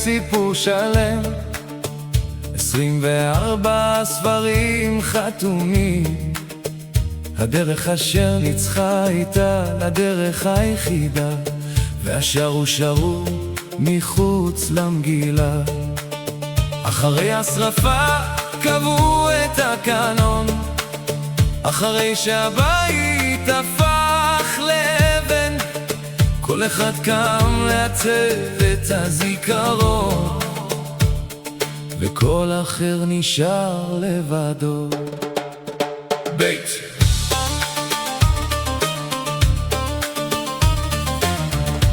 סיפור שלם, 24 ספרים חתומים. הדרך אשר ניצחה הייתה לדרך היחידה, והשרו שרו מחוץ למגילה. אחרי השרפה קבעו את הקנון, אחרי שהבית הפך לאבן, כל אחד קם לעצב את הזיכרון, וכל אחר נשאר לבדו. בית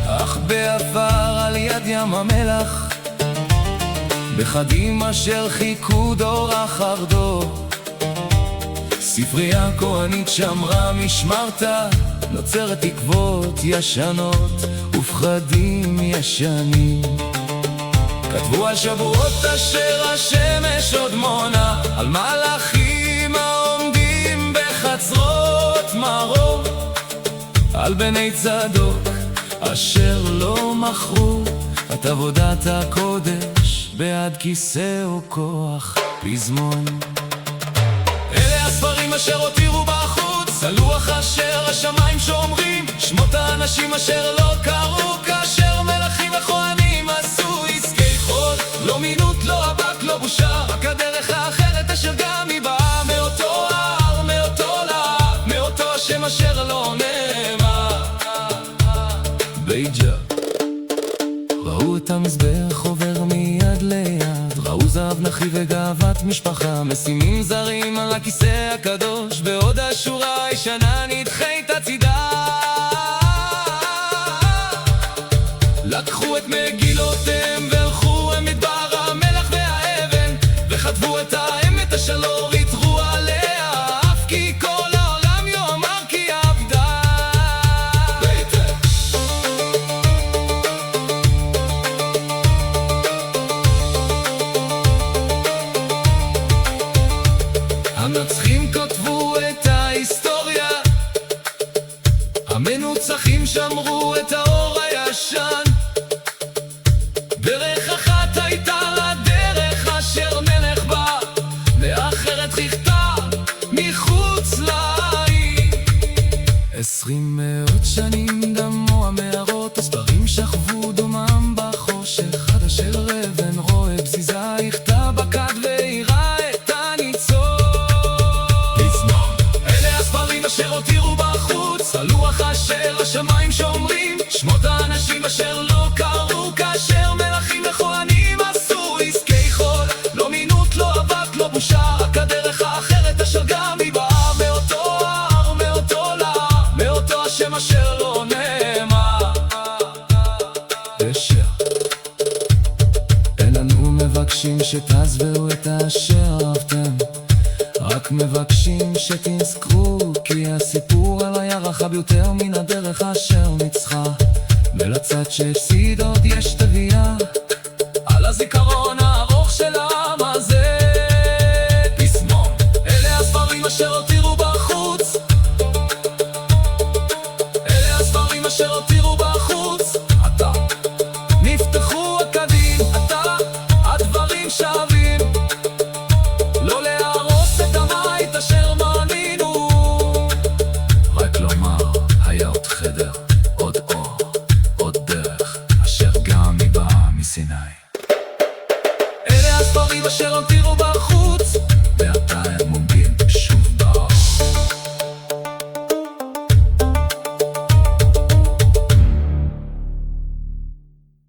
אך בעבר על יד ים המלח, בחדים אשר חיכו דור אחר דור, ספרייה כהנית שמרה משמרתה, נוצרת תקוות ישנות ופחדים ישנים. כתבו על שבועות אשר השמש עוד מונה, על מלאכים העומדים בחצרות מרום, על בני צדוק אשר לא מכרו את עבודת הקודש בעד כיסא או כוח פזמון. אלה הספרים אשר הותירו בחוץ, הלוח אשר השמיים שומרים, שמות האנשים אשר לא קראו, כאשר מלכים וכהנים עשו עסקי חול. לא מינות, לא אבק, לא בושה, רק הדרך האחרת אשר גם היא באה מאותו הר, מאותו להב, מאותו השם אשר לא נאמר. בית ג'ה ראו את המזבח עובר מיד ליד, ראו זהב נקי וגאוות משפחה, משימים זרים על הכיסא הקדוש, בעוד השורה הישנה נדחית הצידה. לקחו את מגילותיהם והלכו הם מדבר המלח והאבן, וכתבו את האמת אשר לא ויתרו עליה, אף כי כל העולם יאמר כי עבדה. המנצחים כתבו את ההיסטוריה, המנוצחים שמרו את האור הישן. דרך אחת הייתה לדרך אשר מלך בה, לאחרת חיכתה מחוץ לעיר. 20 מאות שנים דמו המערות, הספרים שכבו דומם בחושך, עד אשר אבן רואה בזיזה יכתה בקד והירה את הניצוץ. אלה הספרים אשר הותירו בחוץ, הלוח אשר השמיים שומרים, שמות האנשים אשר לא קראו, כאשר מלכים וכהנים עשו עסקי חול. לא מינות, לא אבק, לא בושה, רק הדרך האחרת אשר גם היא באה מאותו הר, מאותו להב, מאותו השם אשר לא נאמר. אין אנו מבקשים שתעזבו את אשר אהבתם, רק מבקשים שתזכרו כי הסיפור על הירח ביותר מן הדרך אשר ניצחה, ולצד שהפסיד עוד יש תביעה על הזיכרון הארוך של העם הזה. פזמון אלה הספרים אשר הותירו בחוץ, אלה הספרים אשר הותירו